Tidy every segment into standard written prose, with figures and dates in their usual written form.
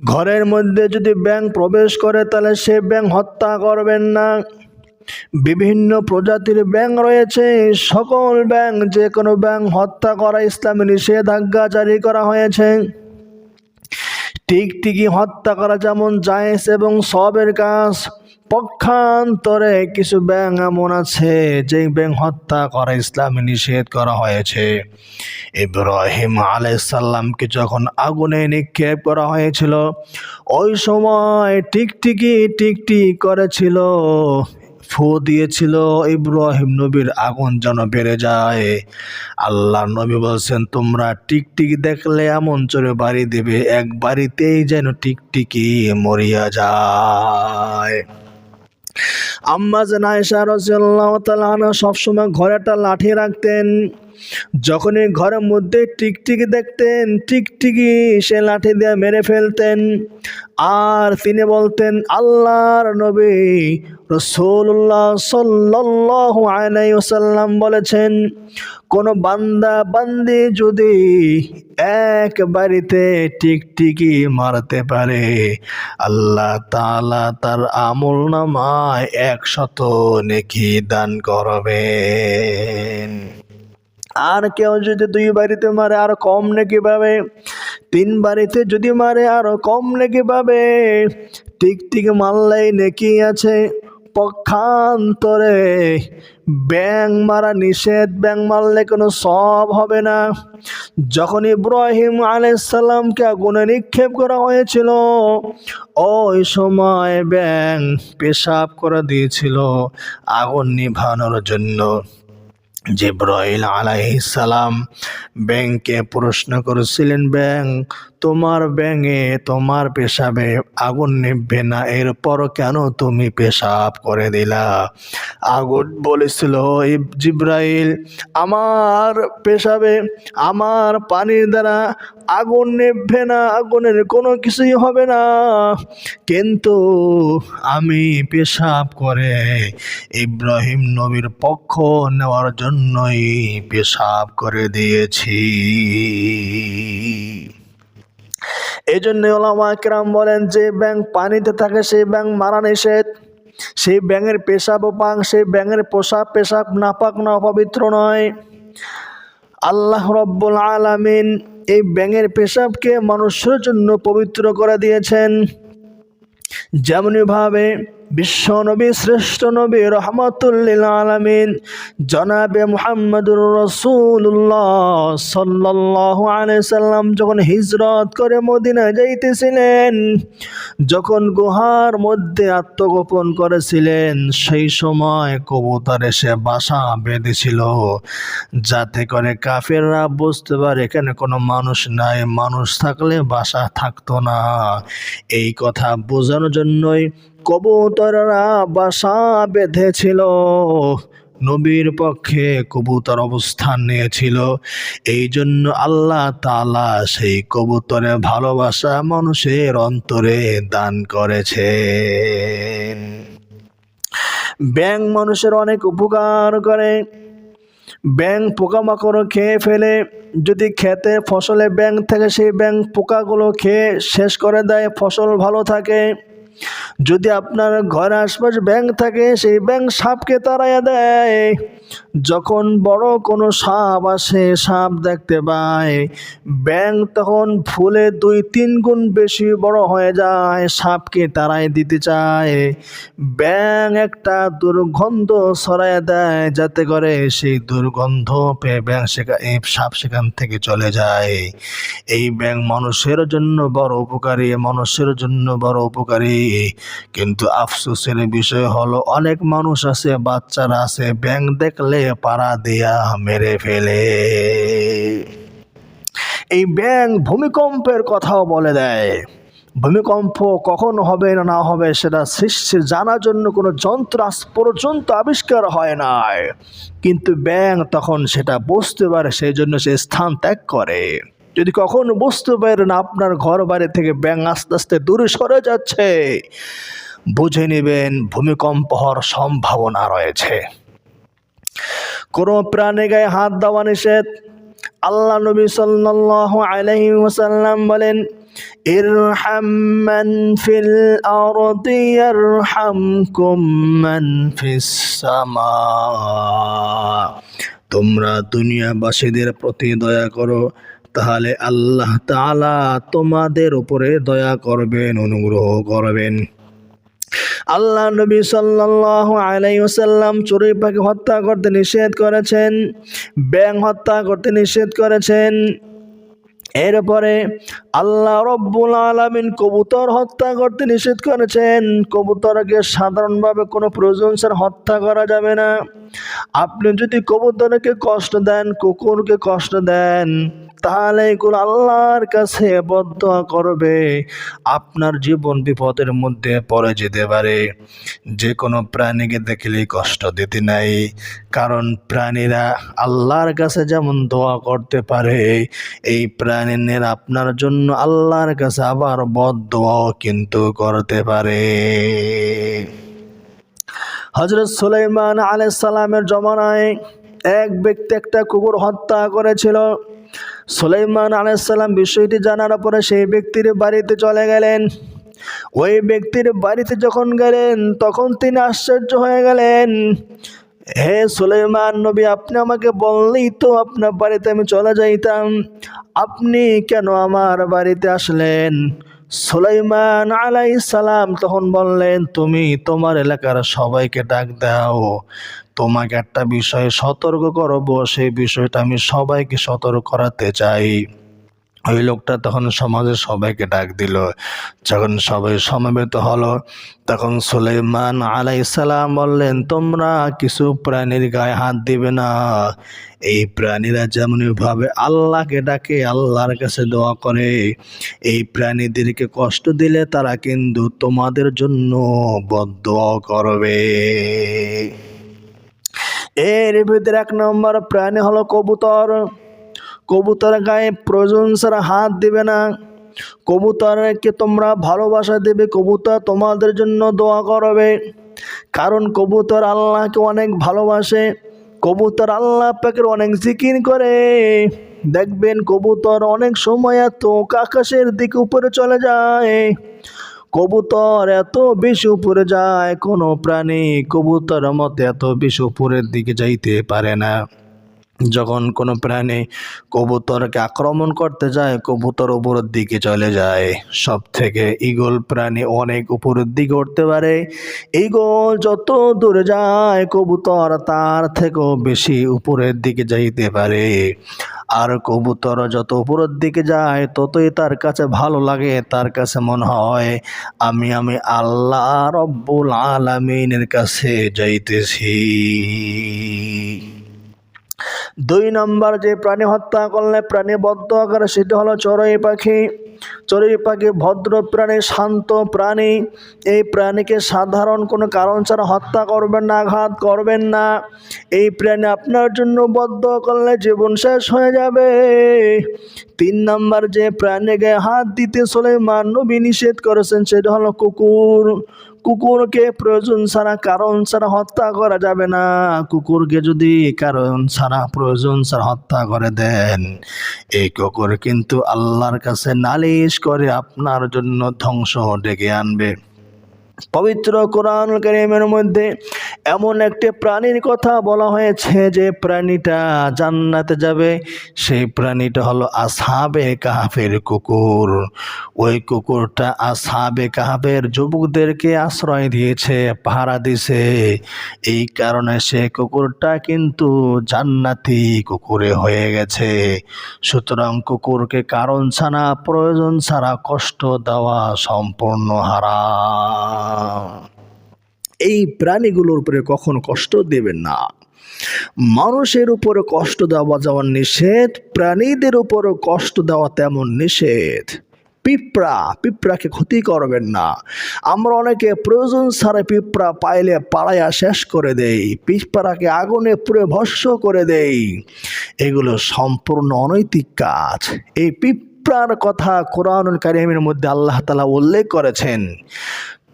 ঘরের মধ্যে যদি ব্যাঙ প্রবেশ করে তাহলে সে ব্যাঙ হত্যা করবেন না। বিভিন্ন প্রজাতির ব্যাঙ রয়েছে, সকল ব্যাঙ, যে কোনো ব্যাঙ হত্যা করা ইসলামে নিষেধাজ্ঞা জারি করা হয়েছে। টিকটিকি হত্যা করা যেমন জায়েজ এবং সওয়াবের কাজ, পক্ষান্তরে কিছু ব্যাঙ এমন আছে যে ব্যাঙ হত্যা করা ইসলামে নিষেধ করা হয়েছে। ইব্রাহিম আলাইহিস সালামকে যখন আগুনে নিক্ষেপ করা হয়েছিল, ওই সময় টিকটিকি করেছিল, ফু দিয়েছিল, ইব্রাহিম নবীর আগুন যেন বেড়ে যায়। আল্লাহ নবী বলছেন, তোমরা টিকটিকি দেখলে এমন চোরে বাড়ি দেবে, এক বাড়িতেই যেন টিকটিকি মরিয়া যায়। আম্মা জান আয়েশা রাদিয়াল্লাহু তাআলা আনহা সবসময় ঘরে একটা লাঠি রাখতেন। যখনই ঘরের মধ্যে টিকটিকি দেখতেন, টিকটিকি সে লাঠি দিয়ে মেরে ফেলতেন। আর তিনি বলতেন, আল্লাহর নবী রাসূলুল্লাহ সাল্লাল্লাহু আলাইহি ওয়াসাল্লাম বলেছেন, কোন বান্দা বান্দি যদি এক বাড়িতে টিকটিকি মারতে পারে, আল্লাহ তাআলা তার আমলনামায় 100 নেকি দান করবেন। আর কেউ যদি 2 বাড়িতে মারে আরো কম নেকি পাবে, 3 বাড়িতে যদি মারে আরো কম নেকি পাবে। টিকটিকি মারলেই নেকি আছে। পক্ষান্তরে ব্যাঙ মারা নিষেধ, ব্যাঙ মারলে কোনো সওয়াব হবে না। যখন ইব্রাহিম আলাইহিস সালামকে আগুনে নিক্ষেপ করা হয়েছিল, ওই সময় ব্যাঙ পেশাব করে দিয়েছিল আগুন নিভানোর জন্য। জিবরাইল আলাইহিস সালাম ব্যাঙকে প্রশ্ন করেছিলেন, ব্যাঙ, তোমার ব্যাঙে তোমার পেশাবে আগুন নিভবে না, এরপর কেন তুমি পেশাব করে দিলা? আগুন বলেছিল, জিবরাইল, আমার পেশাবে, আমার পানির দ্বারা আগুন নিভবে না, আগুনের কোনো কিছুই হবে না, কিন্তু আমি পেশাব করে ইব্রাহিম নবীর পক্ষ নেওয়ার জন্যই পেশাব করে দিয়েছি। এই জন্য উলামা কেরাম বলেন, যে ব্যাঙ পানিতে থাকে সেই ব্যাঙ মারা নিষেধ। সেই ব্যাঙের পেশাব ও পাক, সেই ব্যাঙের পেশাব নাপাক না, অপবিত্র নয়। আল্লাহ রাব্বুল আলামিন এই ব্যাঙের পেশাবকে মানুষের জন্য পবিত্র করে দিয়েছেন। যেমনি ভাবে বিশ্ব নবী, শ্রেষ্ঠ নবী, রহমাতুল লিল আলামিন জনাবে মুহাম্মদুর রাসূলুল্লাহ সাল্লাল্লাহু আলাইহি সাল্লাম যখন হিজরত করে মদিনায় যাইতেছিলেন, যখন গুহার মধ্যে আত্মগোপন করেছিলেন, সেই সময় কবুতর এসে বাসা বেঁধেছিল, যাতে করে কাফেররা বুঝতে পারে এখানে কোনো মানুষ নাই, মানুষ থাকলে বাসা থাকতো না। এই কথা বোঝানোর জন্যই কবুতররা বাসা বেঁধেছিল, নবীর পক্ষে কবুতর অবস্থান নিয়েছিল। এই জন্য আল্লাহ তাআলা সেই কবুতরের ভালোবাসা মানুষের অন্তরে দান করেছেন। ব্যাঙ মানুষের অনেক উপকার করে। ব্যাঙ পোকামাকড় খেয়ে ফেলে। যদি খেতে ফসলে ব্যাঙ থাকে, সেই ব্যাঙ পোকাগুলো খেয়ে শেষ করে দেয়, ফসল ভালো থাকে। যদি আপনার ঘরের আশপাশে ব্যাঙ থাকে, সেই ব্যাঙ সাপকে তাড়াইয়া দেয়। যখন বড় কোনো সাপ আসে, সাপ দেখতে পায়, ব্যাঙ তখন ফুলে 2-3 গুণ বেশি বড় হয়ে যায়, সাপকে তাড়াই দিতে চায়। ব্যাঙ একটা দুর্গন্ধ ছড়াইয়া দেয়, যাতে করে সেই দুর্গন্ধ পেয়ে সাপ সেখান থেকে চলে যায়। এই ব্যাঙ মানুষের জন্য বড় উপকারী, মানুষের জন্য বড় উপকারী। কিন্তু আফসোসের বিষয় হলো, অনেক মানুষ আছে, বাচ্চারা আছে, ব্যাঙ দেখলে পাড়া দিয়া মেরে ফেলে। এই ব্যাঙ ভূমিকম্পের কথাও বলে দেয়। ভূমিকম্প কখন হবে না হবে সেটা সৃষ্টি জানার জন্য কোনো যন্ত্র আজ পর্যন্ত আবিষ্কার হয় নাই, কিন্তু ব্যাঙ তখন সেটা বুঝতে পারে, সেই জন্য সে স্থান ত্যাগ করে। যদি কখনো বুঝতে পারেন আপনার ঘর বাড়ি থেকে ব্যাঙ আস্তে আস্তে দূরে সরে যাচ্ছে, বুঝে নেবেন ভূমিকম্প হওয়ার সম্ভাবনা রয়েছে। কোনো প্রাণী গায়ে হাত দেওয়া নিষেধ। আল্লাহ নবী সাল্লাল্লাহু আলাইহি ওয়াসাল্লাম বলেন, ইরহাম মান ফিল আরদি ইয়ারহামকুম মান ফিস সামা। তোমরা দুনিয়াবাসীদের প্রতি দয়া করো, তাহলে আল্লাহ তাআলা তোমাদের উপরে দয়া করবেন, অনুগ্রহ করবেন। আল্লাহ নবী সাল্লাল্লাহু আলাইহি ওয়াসাল্লাম চড়ুই পাখি হত্যা করতে নিষেধ করেছেন, ব্যাঙ হত্যা করতে নিষেধ করেছেন। এরপরে আল্লাহ রব্বুল আলামিন কবুতর হত্যা করতে নিষেধ করেছেন। কবুতরকে সাধারণভাবে কোনো প্রয়োজন ছাড়া হত্যা করা যাবে না। আপনি যদি কবুতরকে কষ্ট দেন, কুকুরকে কষ্ট দেন, তাহলে এগুলো আল্লাহর কাছে বদদোয়া করবে, আপনার জীবন বিপদের মধ্যে পড়ে যেতে পারে। যে কোনো প্রাণীকে দেখলেই কষ্ট দিতে নাই, কারণ প্রাণীরা আল্লাহর কাছে যেমন দোয়া করতে পারে, এই প্রাণীরা আপনার জন্য আল্লাহর কাছে আবার বদদোয়াও কিন্তু করতে পারে। হযরত সুলাইমান আলাইহিস সালামের জমানায় এক ব্যক্তি একটা কুকুর হত্যা করেছিল। সুলাইমান আলাইহিস সালাম বিষয়টি জানার পরে সেই ব্যক্তির বাড়িতে চলে গেলেন। ওই ব্যক্তির বাড়িতে যখন গেলেন তখন তিনি আশ্চর্য হয়ে গেলেন। হে সুলাইমান নবী, আপনি আমাকে বললেই তো আপনার বাড়িতে আমি চলে যাইতাম, আপনি কেন আমার বাড়িতে আসলেন? সুলাইমান আলাইহিস সালাম তখন বললেন, তুমি তোমার এলাকার সবাইকে ডাক দাও, তোমাকে একটা বিষয়ে সতর্ক করব, সেই বিষয়টা আমি সবাইকে সতর্ক করাতে চাই। ওই লোকটা তখন সমাজের সবাইকে ডাক দিল। যখন সবাই সমবেত হলো, তখন সুলাইমান আলাইহিস সালাম বললেন, তোমরা কিছু প্রাণীর গায়ে হাত দিবে না। এই প্রাণীরা যেমনভাবে আল্লাহকে ডাকে, আল্লাহর কাছে দোয়া করে, এই প্রাণীদেরকে কষ্ট দিলে তারা কিন্তু তোমাদের জন্য বদদোয়া করবে। এর ভিতরে এক নম্বর প্রাণী হলো কবুতর। কবুতর গায়ে প্রয়োজন ছাড়া হাত দিবে না। কবুতরকে তোমরা ভালোবাসা দেবে, কবুতর তোমাদের জন্য দোয়া করবে, কারণ কবুতর আল্লাহকে অনেক ভালোবাসে। কবুতর আল্লাহ পাকের অনেক জিকির করে। দেখবেন কবুতর অনেক সময় এত আকাশের দিকে উপরে চলে যায়, কবুতর এত বেশি উপরে যায়, কোনো প্রাণী কবুতরের মতো এত বেশি উপরের দিকে যাইতে পারে না। যখন কোনো প্রাণী কবুতরকে আক্রমণ করতে যায়, কবুতর উপরের দিকে চলে যায়। সব থেকে ঈগল প্রাণী অনেক উপরের দিকে উঠতে পারে। ঈগল যত দূরে যায়, কবুতর তার থেকেও বেশি উপরের দিকে যাইতে পারে। আর কবুতর যত উপরের দিকে যায়, ততই তার কাছে ভালো লাগে, তার কাছে মনে হয় আমি আল্লাহ রব্বুল আলামিনের কাছে যাইতেছি। দুই নম্বর যে প্রাণী হত্যা করলে প্রাণী বদদোয়া করে, সেটা হলো চড়ুই পাখি। চড়ুই পাখি ভদ্র প্রাণী, শান্ত প্রাণী। এই প্রাণীকে সাধারণ কোনো কারণ ছাড়া হত্যা করবেন না, আঘাত করবেন না। এই প্রাণী আপনার জন্য বদদোয়া করলে জীবন শেষ হয়ে যাবে। তিন নম্বর যে প্রাণীকে হাত দিতে সুলাইমান নবী নিষেধ করেছেন, সেটা হলো কুকুর। কুকুরকে প্রয়োজন ছাড়া, কারণ ছাড়া হত্যা করা যাবে না। কুকুরকে যদি কারণ ছাড়া, প্রয়োজন ছাড়া হত্যা করে দেন, এই কুকুর কিন্তু আল্লাহর কাছে নালিশ করে আপনার জন্য ধ্বংস ডেকে আনবে। পবিত্র কোরআনুল কারীমের মধ্যে এমন একটি প্রাণীর কথা বলা হয়েছে যে প্রাণীটা জান্নাতে যাবে। সেই প্রাণীটা হলো আসহাবে কাহফের কুকুর। ওই কুকুরটা আসহাবে কাহফের যুবকদেরকে আশ্রয় দিয়েছে, পাহারা দিয়েছে। এই কারণে সে কুকুরটা কিন্তু জান্নাতি কুকুরে হয়ে গেছে। সুতরাং কুকুরকে কারণ ছাড়া, প্রয়োজন ছাড়া কষ্ট দেওয়া সম্পূর্ণ হারাম। এই প্রাণীগুলোর উপরে কখনো কষ্ট দেবেন না। মানুষের উপরে কষ্ট দেওয়া যেমন নিষেধ, প্রাণীদের উপরও কষ্ট দেওয়া তেমন নিষেধ। পিঁপড়াকে ক্ষতি করবেন না। আমরা অনেকে প্রয়োজন ছাড়া পিঁপড়া পাইলে পাড়াইয়া শেষ করে দেই, পিঁপড়াকে আগুনে পুড়ে ভস্ম করে দেই। এগুলো সম্পূর্ণ অনৈতিক কাজ। এই পিঁপড়ার কথা কোরআনুল কারীমের মধ্যে আল্লাহ তাআলা উল্লেখ করেছেন।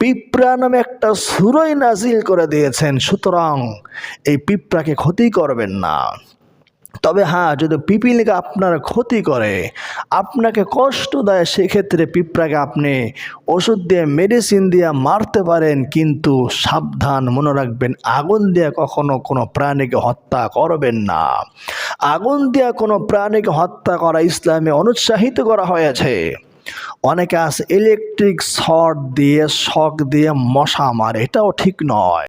পিঁপড়া নামে একটা সূরাই নাজিল করে দিয়েছেন। সুতরাং এই পিঁপড়াকে ক্ষতি করবেন না। তবে হ্যাঁ, যদি পিপিলিকা আপনার ক্ষতি করে, আপনাকে কষ্ট দেয়, সেক্ষেত্রে পিঁপড়াকে আপনি ওষুধ দিয়ে, মেডিসিন দিয়ে মারতে পারেন, কিন্তু সাবধান, মনে রাখবেন আগুন দিয়ে কখনো কোনো প্রাণীকে হত্যা করবেন না। আগুন দিয়ে কোনো প্রাণীকে হত্যা করা ইসলামে অনুৎসাহিত করা হয়েছে। অনেকে আছে ইলেকট্রিক শক দিয়ে মশা মারে, এটাও ঠিক নয়।